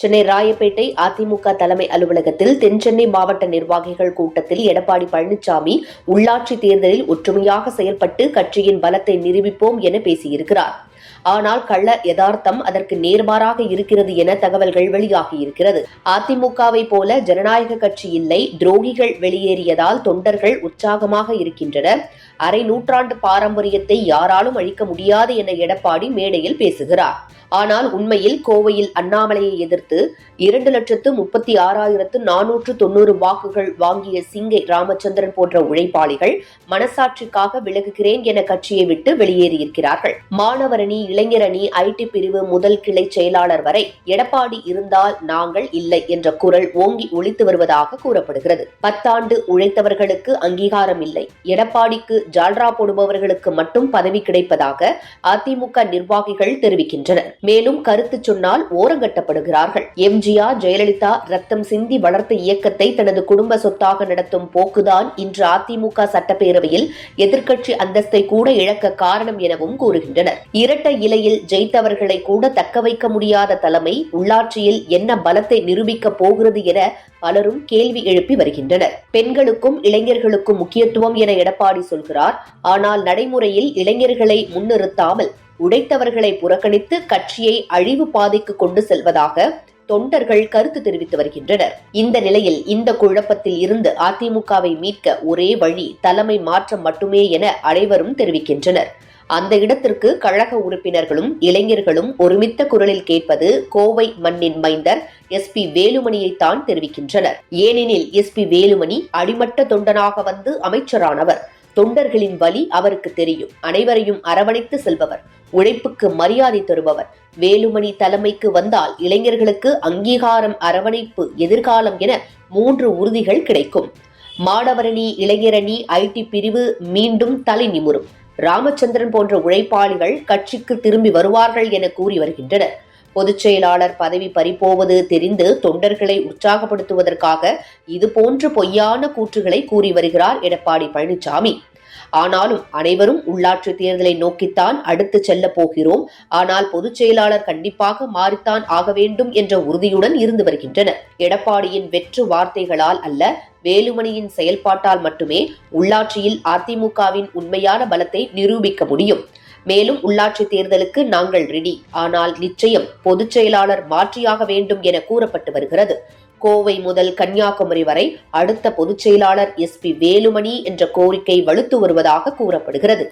சென்னை ராயப்பேட்டை அதிமுக தலைமை அலுவலகத்தில் தென்சென்னை மாவட்ட நிர்வாகிகள் கூட்டத்தில் எடப்பாடி பழனிசாமி உள்ளாட்சி தேர்தலில் ஒற்றுமையாக செயல்பட்டு கட்சியின் பலத்தை நிரூபிப்போம் என பேசியிருக்கிறார். ஆனால் கள்ள யதார்த்தம் அதற்கு நேர்மாறாக இருக்கிறது என தகவல்கள் வெளியாகியிருக்கிறது. அதிமுகவை போல ஜனநாயக கட்சி இல்லை, துரோகிகள் வெளியேறியதால் தொண்டர்கள் உற்சாகமாக இருக்கின்றனர். அரை நூற்றாண்டு பாரம்பரியத்தை யாராலும் அழிக்க முடியாது என எடப்பாடி மேடையில் பேசுகிறார். ஆனால் உண்மையில் கோவையில் அண்ணாமலையை எதிர்த்து 2,36,490 வாக்குகள் வாங்கிய சிங்கை ராமச்சந்திரன் போன்ற உழைப்பாளிகள் மனசாட்சிக்காக விலகுகிறேன் என கட்சியை விட்டு வெளியேறியிருக்கிறார்கள். மாணவரணி, இளைஞரணி, ஐடி பிரிவு முதல் கிளை செயலாளர் வரை எடப்பாடி இருந்தால் நாங்கள் இல்லை என்ற குரல் ஓங்கி ஒலித்து வருவதாக கூறப்படுகிறது. 10 ஆண்டு உழைத்தவர்களுக்கு அங்கீகாரம் இல்லை, எடப்பாடிக்கு ஜால்ரா போடுபவர்களுக்கு மட்டும் பதவி கிடைப்பதாக அதிமுக நிர்வாகிகள் தெரிவிக்கின்றனர். மேலும் கருத்து சொன்னால் ஓரங்கட்டப்படுகிறார்கள். எம்ஜிஆர், ஜெயலலிதா ரத்தம் சிந்தி வளர்த்த இயக்கத்தை தனது குடும்ப சொத்தாக நடத்தும் போக்குதான் இன்று அதிமுக சட்டப்பேரவையில் எதிர்க்கட்சி அந்தஸ்தை கூட இழக்க காரணம் எனவும் கூறுகின்றனர். இரட்டை இலையில் ஜெயித்தவர்களை கூட தக்க வைக்க முடியாத தலைமை உள்ளாட்சியில் என்ன பலத்தை நிரூபிக்கப் போகிறது என பலரும் கேள்வி எழுப்பி வருகின்றனர். பெண்களுக்கும் இளைஞர்களுக்கும் முக்கியத்துவம் என எடப்பாடி சொல்கிறார். ஆனால் நடைமுறையில் இளைஞர்களை முன்னிறுத்தாமல் உடைத்தவர்களை புறக்கணித்து கட்சியை அழிவு பாதைக்கு கொண்டு செல்வதாக தொண்டர்கள் கருத்து தெரிவித்து வருகின்றனர். இந்த நிலையில் இந்த குழப்பத்தில் இருந்து அதிமுகவை மீட்க ஒரே வழி தலைமை மாற்றம் மட்டுமே என அனைவரும் தெரிவிக்கின்றனர். அந்த இடத்திற்கு கழக உறுப்பினர்களும் இளைஞர்களும் ஒருமித்த குரலில் கேட்பது கோவை மண்ணின் மைந்தர் SP வேலுமணியைத்தான் தெரிவிக்கின்றனர். ஏனெனில் SP வேலுமணி அடிமட்ட தொண்டனாக வந்து அமைச்சரானவர். தொண்டர்களின் வலி அவருக்கு தெரியும். அனைவரையும் அரவணைத்து செல்பவர், உழைப்புக்கு மரியாதை தருபவர். வேலுமணி தலைமைக்கு வந்தால் இளைஞர்களுக்கு அங்கீகாரம், அரவணைப்பு, எதிர்காலம் என 3 உறுதிகள் கிடைக்கும். மாணவரணி, இளைஞரணி, ஐடி பிரிவு மீண்டும் தலை நிமிரும். ராமச்சந்திரன் போன்ற உழைப்பாளிகள் கட்சிக்கு திரும்பி வருவார்கள் என கூறி வருகின்றனர். பொதுச் செயலாளர் பதவி பறிபோவது தெரிந்து தொண்டர்களை உற்சாகப்படுத்துவதற்காக இதுபோன்ற பொய்யான கூற்றுகளை கூறி வருகிறார் எடப்பாடி பழனிசாமி. ஆனாலும் அனைவரும் உள்ளாட்சி தேர்தலை நோக்கித்தான் அடுத்து செல்ல போகிறோம். ஆனால் பொதுச் செயலாளர் கண்டிப்பாக மாறித்தான் ஆக வேண்டும் என்ற உறுதியுடன் இருந்து வருகின்றனர். எடப்பாடியின் வெற்று வார்த்தைகளால் அல்ல, வேலுமணியின் செயல்பாட்டால் மட்டுமே உள்ளாட்சியில் அதிமுகவின் உண்மையான பலத்தை நிரூபிக்க முடியும். மேலும் உள்ளாட்சி தேர்தலுக்கு நாங்கள் ரெடி, ஆனால் நிச்சயம் பொதுச் செயலாளர் மாற்றியாக வேண்டும் என கூறப்பட்டு வருகிறது. கோவை முதல் கன்னியாகுமரி வரை அடுத்த பொதுச் செயலாளர் SP வேலுமணி என்ற கோரிக்கை வலுத்து வருவதாக கூறப்படுகிறது.